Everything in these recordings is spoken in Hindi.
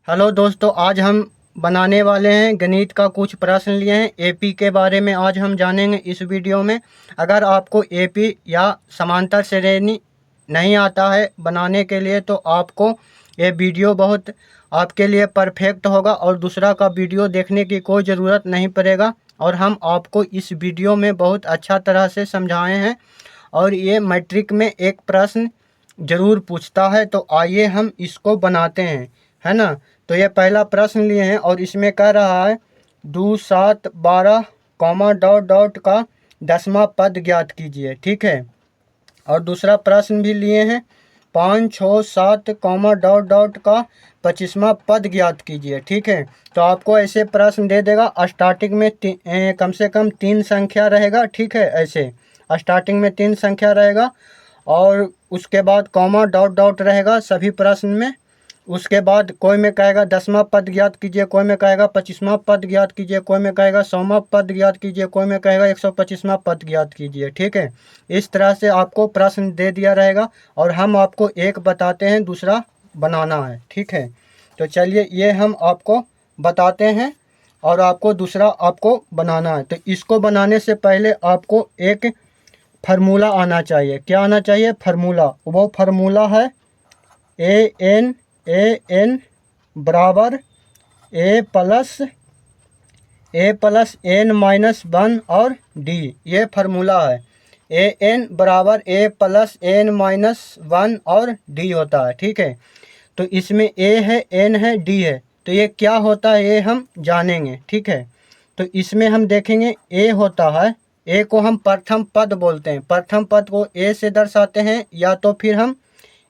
हेलो दोस्तों, आज हम बनाने वाले हैं गणित का कुछ प्रश्न लिए हैं। एपी के बारे में आज हम जानेंगे इस वीडियो में। अगर आपको एपी या समांतर श्रेणी नहीं आता है बनाने के लिए तो आपको ये वीडियो बहुत आपके लिए परफेक्ट होगा और दूसरा का वीडियो देखने की कोई ज़रूरत नहीं पड़ेगा। और हम आपको इस वीडियो में बहुत अच्छा तरह से समझाए हैं और ये मैट्रिक में एक प्रश्न ज़रूर पूछता है। तो आइए हम इसको बनाते हैं, है ना। तो ये पहला प्रश्न लिए हैं और इसमें कह रहा है 2, 7, 12 कॉमा डॉट डॉट का 10वां पद ज्ञात कीजिए, ठीक है। और दूसरा प्रश्न भी लिए हैं 5, 6, 7 कॉमा डॉट डॉट का 25वां पद ज्ञात कीजिए, ठीक है। तो आपको ऐसे प्रश्न दे देगा। स्टार्टिंग में कम से कम 3 संख्या रहेगा, ठीक है। ऐसे स्टार्टिंग में 3 संख्या रहेगा और उसके बाद कॉमा डॉट डॉट रहेगा सभी प्रश्न में। उसके बाद कोई में कहेगा 10वां पद ज्ञात कीजिए, कोई में कहेगा 25वां पद ज्ञात कीजिए, कोई में कहेगा 100वां पद ज्ञात कीजिए, कोई में कहेगा 125वां पद ज्ञात कीजिए, ठीक है। इस तरह से आपको प्रश्न दे दिया रहेगा और हम आपको एक बताते हैं, दूसरा बनाना है, ठीक है। तो चलिए ये हम आपको बताते हैं और आपको दूसरा आपको बनाना है। तो इसको बनाने से पहले आपको एक फार्मूला आना चाहिए। क्या आना चाहिए? फार्मूला। वो फार्मूला है ए बराबर ए प्लस एन माइनस 1 और डी। ये फार्मूला है। एन बराबर ए प्लस एन माइनस 1 और डी होता है, ठीक है। तो इसमें ए है, एन है, डी है। तो ये क्या होता है ये हम जानेंगे, ठीक है। तो इसमें हम देखेंगे ए होता है, ए को हम प्रथम पद बोलते हैं। प्रथम पद को ए से दर्शाते हैं या तो फिर हम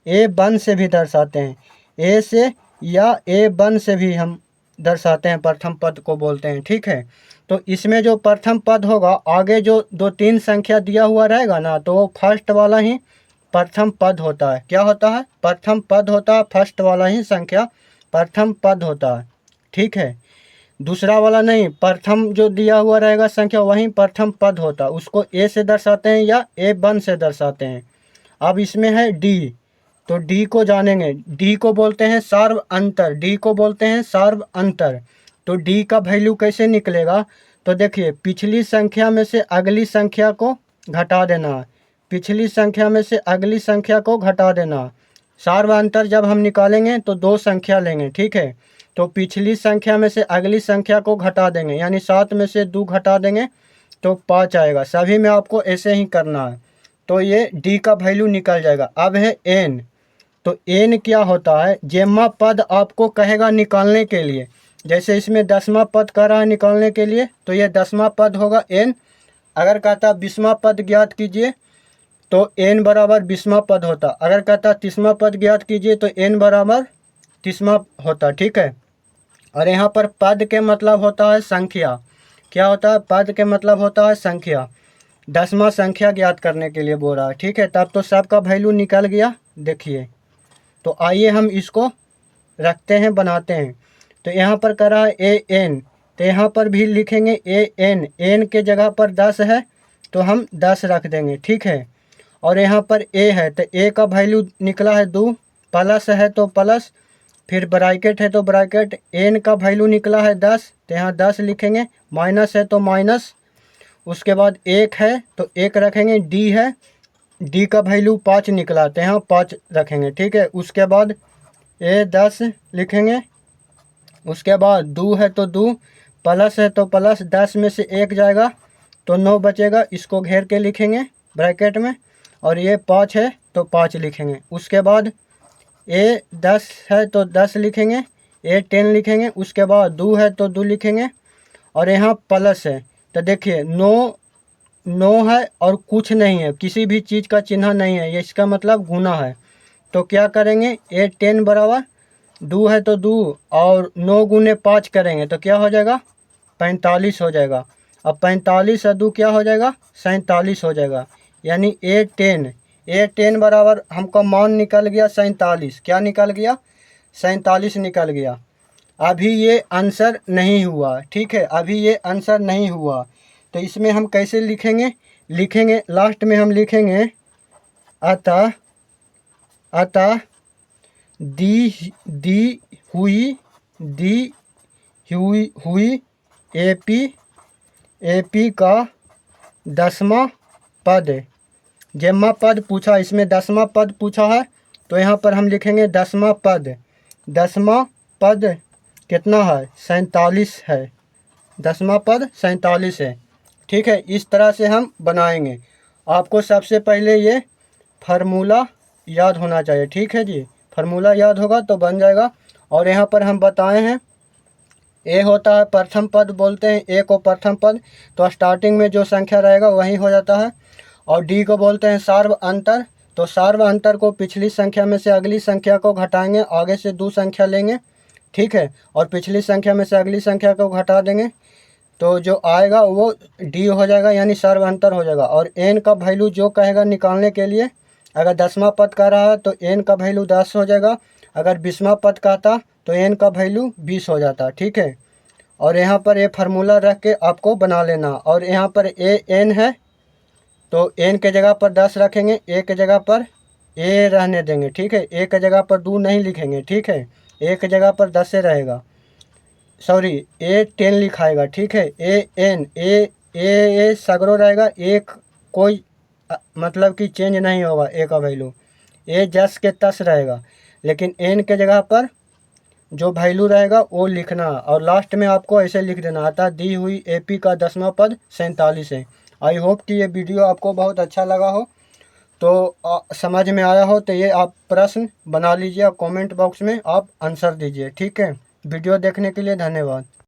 A1 से भी दर्शाते हैं। ए से या A1 से भी हम दर्शाते हैं, प्रथम पद को बोलते हैं, ठीक है। तो इसमें जो प्रथम पद होगा, आगे जो 2-3 संख्या दिया हुआ रहेगा ना, तो वो फर्स्ट वाला ही प्रथम पद होता है। क्या होता है? प्रथम पद होता है। फर्स्ट वाला ही संख्या प्रथम पद होता है, ठीक है। दूसरा वाला नहीं, प्रथम जो दिया हुआ रहेगा संख्या वही प्रथम पद होता है। उसको ए से दर्शाते हैं या A1 से दर्शाते हैं। अब इसमें है डी। तो डी को जानेंगे। डी को बोलते हैं सार्व अंतर। डी को बोलते हैं सार्व अंतर। तो डी का वैल्यू कैसे निकलेगा? तो देखिए, पिछली संख्या में से अगली संख्या को घटा देना। पिछली संख्या में से अगली संख्या को घटा देना। सार्व अंतर जब हम निकालेंगे तो 2 संख्या लेंगे, ठीक है। तो पिछली संख्या में से अगली संख्या को घटा देंगे, यानी 7 में से 2 घटा देंगे तो 5 आएगा। सभी में आपको ऐसे ही करना है। तो ये डी का वैल्यू निकल जाएगा। अब है एन। तो एन क्या होता है? जेमा पद आपको कहेगा निकालने के लिए। जैसे इसमें 10वां पद कह रहा है निकालने के लिए, तो ये 10वां पद होगा एन। अगर कहता 20वां पद ज्ञात कीजिए तो एन बराबर 20वां पद होता। अगर कहता 30वां पद ज्ञात कीजिए तो एन बराबर 30वां होता, ठीक है। और यहाँ पर पद के मतलब होता है संख्या। क्या होता है? पद के मतलब होता है संख्या। 10वां संख्या ज्ञात करने के लिए बोल रहा है, ठीक है। तब तो सबका वैल्यू निकल गया, देखिए। तो आइए हम इसको रखते हैं, बनाते हैं। तो यहाँ पर कर रहा है ए एन, तो यहाँ पर भी लिखेंगे ए एन। एन के जगह पर 10 है तो हम 10 रख देंगे, ठीक है। और यहाँ पर ए है तो ए का वैल्यू निकला है 2, प्लस है तो प्लस, फिर ब्रैकेट है तो ब्रैकेट। एन का वैल्यू निकला है 10 तो यहाँ 10 लिखेंगे, माइनस है तो माइनस। उसके बाद 1 है तो 1 रखेंगे। डी है, डी का वैल्यू 5 निकला तो यहाँ 5 रखेंगे, ठीक है। उसके बाद ए 10 लिखेंगे। उसके बाद 2 है तो 2, प्लस है तो प्लस, 10 में से 1 जाएगा तो 9 बचेगा। इसको घेर के लिखेंगे ब्रैकेट में। और ये 5 है तो 5 लिखेंगे। उसके बाद ए 10 है तो 10 लिखेंगे, ए 10 लिखेंगे। उसके बाद 2 है तो 2 लिखेंगे और यहाँ प्लस है। तो देखिए 9 है और कुछ नहीं है, किसी भी चीज़ का चिन्ह नहीं है, ये इसका मतलब गुना है। तो क्या करेंगे? ए 10 बराबर 2 है तो 2 और 9 गुने 5 करेंगे तो क्या हो जाएगा? 45 हो जाएगा। अब 45 और 2 क्या हो जाएगा? 47 हो जाएगा। यानी ए 10 बराबर हमको मान निकल गया 47। क्या निकल गया? 47 निकल गया। अभी ये आंसर नहीं हुआ, ठीक है। अभी ये आंसर नहीं हुआ तो इसमें हम कैसे लिखेंगे? लास्ट में हम लिखेंगे अतः दी हुई दी हुई एपी का 10वां पद। जम्मा पद पूछा, इसमें 10वां पद पूछा है, तो यहाँ पर हम लिखेंगे 10वां पद। 10वां पद कितना है? 47 है। 10वां पद 47 है। ठीक है, इस तरह से हम बनाएंगे। आपको सबसे पहले ये फार्मूला याद होना चाहिए। ठीक है जी, फार्मूला याद होगा तो बन जाएगा। और यहाँ पर हम बताए हैं ए होता है प्रथम पद, बोलते हैं ए को प्रथम पद, तो स्टार्टिंग में जो संख्या रहेगा वही हो जाता है। और डी को बोलते हैं सार्व अंतर, तो सार्व अंतर को पिछली संख्या में से अगली संख्या को घटाएंगे, आगे से 2 संख्या लेंगे। ठीक है, और पिछली संख्या में से अगली संख्या को घटा देंगे, तो जो आएगा वो डी हो जाएगा, यानी सर्व अंतर हो जाएगा। और एन का वैल्यू जो कहेगा निकालने के लिए, अगर 10वां पद का रहा तो एन का वैल्यू 10 हो जाएगा, अगर 20वां पद का था तो एन का वैल्यू 20 हो जाता। ठीक है, और यहाँ पर ये फार्मूला रख के आपको बना लेना। और यहाँ पर ए एन है, तो एन के जगह पर 10 रखेंगे, ए के जगह पर ए रहने देंगे। ठीक है, ए के जगह पर 2 नहीं लिखेंगे। ठीक है, ए के जगह पर 10 से रहेगा, सॉरी ए 10 लिखाएगा। ठीक है, ए एन ए सगरो रहेगा, एक कोई मतलब कि चेंज नहीं होगा ए का वैल्यू, ए जस के तस रहेगा। लेकिन एन के जगह पर जो वैल्यू रहेगा वो लिखना, और लास्ट में आपको ऐसे लिख देना आता दी हुई एपी का 10वां पद 47 है। आई होप कि ये वीडियो आपको बहुत अच्छा लगा हो, तो समझ में आया हो, तो ये आप प्रश्न बना लीजिए और कमेंट बॉक्स में आप आंसर दीजिए। ठीक है, वीडियो देखने के लिए धन्यवाद।